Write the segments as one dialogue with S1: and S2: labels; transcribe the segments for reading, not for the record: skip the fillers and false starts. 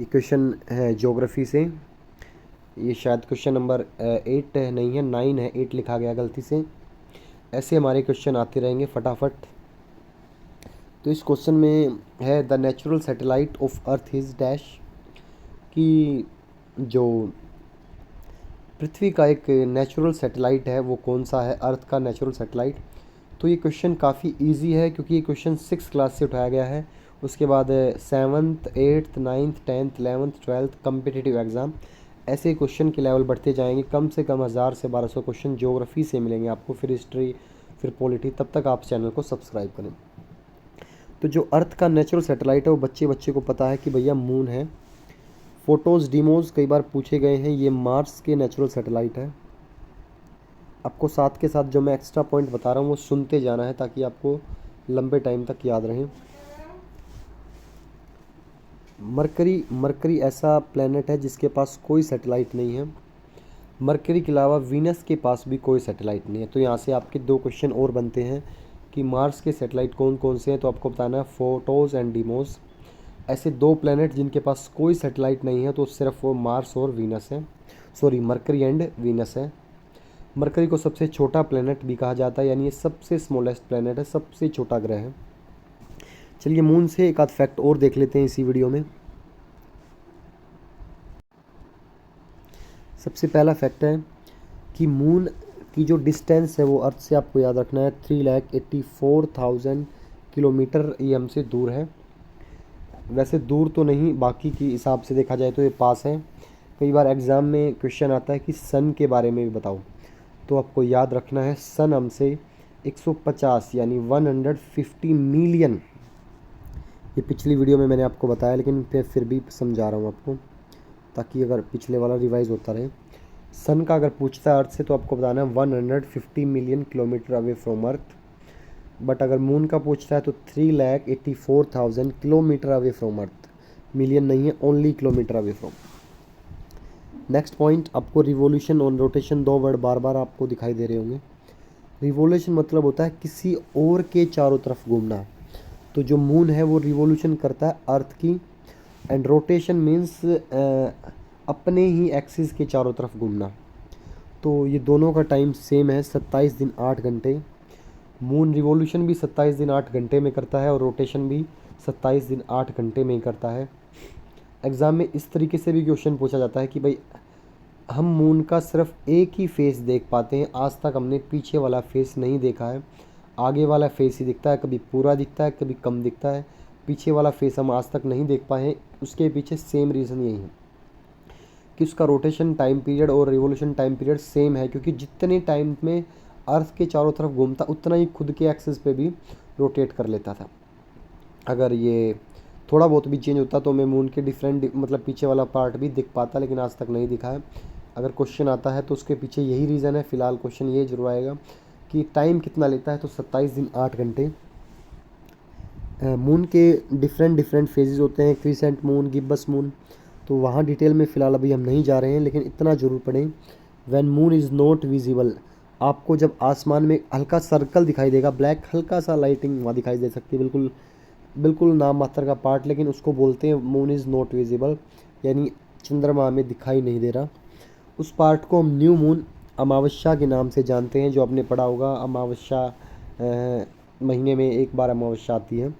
S1: ये क्वेश्चन है ज्योग्राफी से। ये शायद क्वेश्चन नंबर 8 नहीं है, 9 है, 8 लिखा गया गलती से। ऐसे हमारे क्वेश्चन आते रहेंगे फटाफट। तो इस क्वेश्चन में है the natural satellite of earth is dash, कि जो पृथ्वी का एक नेचुरल सैटेलाइट है वो कौन सा है, अर्थ का नेचुरल सैटेलाइट। तो ये क्वेश्चन काफ़ी इजी है क्योंकि ये क्वेश्चन 6 क्लास से उठाया गया है। उसके बाद 7th 8th 9th 10th 11th 12th competitive exam, ऐसे क्वेश्चन के लेवल बढ़ते जाएंगे। कम से कम 1000 से 1200 क्वेश्चन ज्योग्राफी से मिलेंगे आपको, फिर हिस्ट्री, फिर पॉलिटी। तब तक आप चैनल को सब्सक्राइब करें। तो जो अर्थ का नेचुरल सैटेलाइट है वो बच्चे बच्चे को पता है कि भैया मून है। फोटोज़ डीमोज कई बार पूछे गए हैं, ये मार्स के नेचुरल सैटेलाइट है। आपको साथ के साथ जो मैं एक्स्ट्रा पॉइंट बता रहा हूँ वो सुनते जाना है ताकि आपको लंबे टाइम तक याद रहे। मरकरी ऐसा प्लेनेट है जिसके पास कोई सैटेलाइट नहीं है। मरकरी के अलावा वीनस के पास भी कोई सैटेलाइट नहीं है। तो यहाँ से आपके 2 क्वेश्चन और बनते हैं कि मार्स के सैटेलाइट कौन कौन से हैं। तो आपको बताना है फोटोज़ एंड डीमोस। ऐसे 2 प्लेनेट जिनके पास कोई सैटेलाइट नहीं है तो सिर्फ वो मार्स और वीनस है, सॉरी मरकरी एंड वीनस है। मरकरी को सबसे छोटा प्लेनेट भी कहा जाता है, यानी ये सबसे स्मॉलेस्ट प्लेनेट है, सबसे छोटा ग्रह है। चलिए मून से एक आध फैक्ट और देख लेते हैं इसी वीडियो में। सबसे पहला फैक्ट है कि मून की जो डिस्टेंस है वो अर्थ से आपको याद रखना है 3,84,000 किलोमीटर, ये हमसे दूर है। वैसे दूर तो नहीं, बाकी की हिसाब से देखा जाए तो ये पास है। कई बार एग्ज़ाम में क्वेश्चन आता है कि सन के बारे में भी बताओ, तो आपको याद रखना है सन हमसे 150 यानी 150 मिलियन। ये पिछली वीडियो में मैंने आपको बताया, लेकिन फिर भी समझा रहा हूँ आपको ताकि अगर पिछले वाला रिवाइज होता रहे। सन का अगर पूछता है अर्थ से तो आपको बताना है 150 million kilometre away from earth. But अगर मून का पूछता है तो 3,84,000 kilometre away from earth. Million नहीं है, only kilometre away from. Next point, आपको रिवोल्यूशन और रोटेशन 2 वर्ड बार बार आपको दिखाई दे रहे होंगे। रिवोल्यूशन मतलब होता है किसी और के चारों तरफ घूमना। तो जो मून है वो रिवोल्यूशन करता है अर्थ की, एंड रोटेशन मीन्स अपने ही एक्सिस के चारों तरफ घूमना। तो ये दोनों का टाइम सेम है, 27 दिन 8 घंटे। मून रिवोल्यूशन भी 27 दिन 8 घंटे में करता है और रोटेशन भी 27 दिन 8 घंटे में ही करता है। एग्ज़ाम में इस तरीके से भी क्वेश्चन पूछा जाता है कि भाई हम मून का सिर्फ एक ही फेस देख पाते हैं, आज तक हमने पीछे वाला फेस नहीं देखा है। आगे वाला फेस ही दिखता है, कभी पूरा दिखता है कभी कम दिखता है। पीछे वाला फेस हम आज तक नहीं देख पाए हैं। उसके पीछे सेम रीज़न यही है कि उसका रोटेशन टाइम पीरियड और रिवोल्यूशन टाइम पीरियड सेम है, क्योंकि जितने टाइम में अर्थ के चारों तरफ घूमता उतना ही खुद के एक्सिस पे भी रोटेट कर लेता था। अगर ये थोड़ा बहुत भी चेंज होता तो मैं मून के डिफरेंट मतलब पीछे वाला पार्ट भी दिख पाता, लेकिन आज तक नहीं दिखा है। अगर क्वेश्चन आता है तो उसके पीछे यही रीज़न है। फ़िलहाल क्वेश्चन ये जरूर आएगा कि टाइम कितना लेता है, तो 27 दिन 8 घंटे। मून के डिफरेंट फेजेस होते हैं, क्रीसेंट मून, गिब्बस मून। तो वहाँ डिटेल में फ़िलहाल अभी हम नहीं जा रहे हैं, लेकिन इतना ज़रूर पढ़ें, when moon is not visible. आपको जब आसमान में हल्का सर्कल दिखाई देगा, ब्लैक हल्का सा लाइटिंग वहाँ दिखाई दे सकती है, बिल्कुल बिल्कुल नाम मात्र का पार्ट, लेकिन उसको बोलते हैं मून इज़ नॉट विजिबल, यानी चंद्रमा हमें दिखाई नहीं दे रहा। उस पार्ट को हम न्यू मून, अमावस्या के नाम से जानते हैं। जो आपने पढ़ा होगा, अमावस्या महीने में एक बार अमावस्या आती है।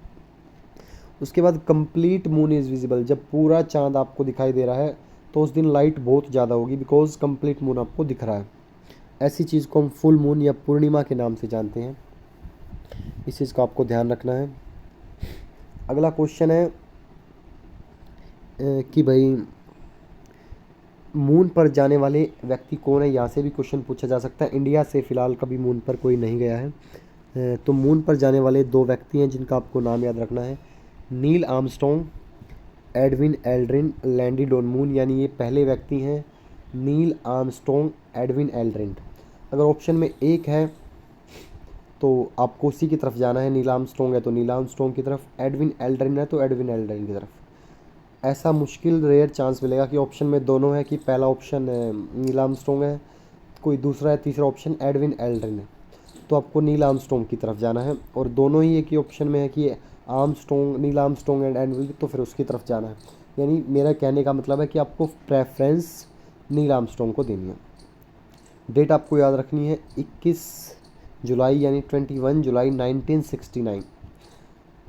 S1: उसके बाद कंप्लीट मून इज़ विजिबल, जब पूरा चांद आपको दिखाई दे रहा है तो उस दिन लाइट बहुत ज़्यादा होगी, बिकॉज कंप्लीट मून आपको दिख रहा है। ऐसी चीज़ को हम फुल मून या पूर्णिमा के नाम से जानते हैं। इस चीज़ का आपको ध्यान रखना है। अगला क्वेश्चन है कि भाई मून पर जाने वाले व्यक्ति कौन है। यहाँ से भी क्वेश्चन पूछा जा सकता है। इंडिया से फ़िलहाल कभी मून पर कोई नहीं गया है। तो मून पर जाने वाले 2 व्यक्ति हैं जिनका आपको नाम याद रखना है, Neil Armstrong, Edwin Aldrin. Landed on moon, यानी ये पहले व्यक्ति हैं, नील आर्मस्ट्रॉन्ग, एडविन एल्ड्रिन। अगर ऑप्शन में एक है तो आपको उसी की तरफ जाना है। नील आर्मस्ट्रॉन्ग है तो नील आर्मस्ट्रॉन्ग की तरफ, एडविन एल्ड्रिन है तो एडविन एल्ड्रिन की तरफ। ऐसा मुश्किल रेयर चांस मिलेगा कि ऑप्शन में दोनों है, कि पहला ऑप्शन नील आर्मस्ट्रॉन्ग है, कोई दूसरा है, तीसरा ऑप्शन एडविन एल्ड्रिन है। तो आपको नील आर्मस्ट्रॉन्ग की तरफ जाना है, और दोनों ही एक ही ऑप्शन में है कि Armstrong, Neil Armstrong and Edwin, तो फिर उसकी तरफ जाना है। यानी मेरा कहने का मतलब है कि आपको प्रेफरेंस नील आर्मस्ट्रॉन्ग को देनी है। डेट आपको याद रखनी है 21 जुलाई यानी 21 जुलाई 1969।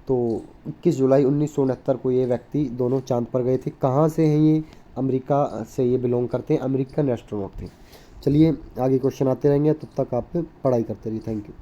S1: तो 21 जुलाई 1969 को ये व्यक्ति दोनों चांद पर गए थे। कहाँ से हैं ये? अमेरिका से ये बिलोंग करते हैं, अमेरिकन एस्ट्रोनॉट थे। चलिए आगे क्वेश्चन आते रहेंगे, तब तक आप पढ़ाई करते रहिए। Thank you.